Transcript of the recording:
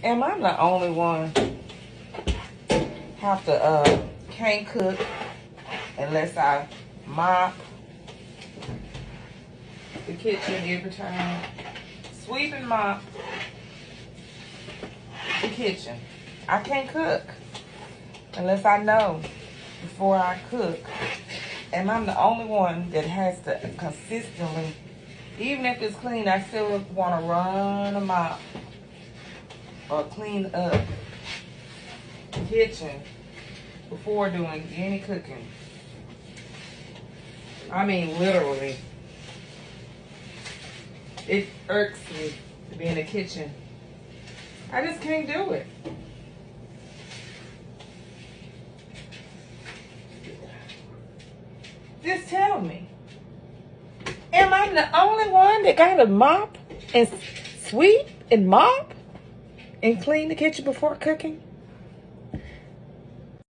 Am I the only one can't cook unless I mop the kitchen every time? Sweep and mop the kitchen. I can't cook unless I know before I cook. And I'm the only one that has to consistently, even if it's clean, I still want to run a mop or clean up the kitchen before doing any cooking. I mean, literally. It irks me to be in the kitchen. I just can't do it. Just tell me. Am I the only one that got to mop and sweep and mop and clean the kitchen before cooking?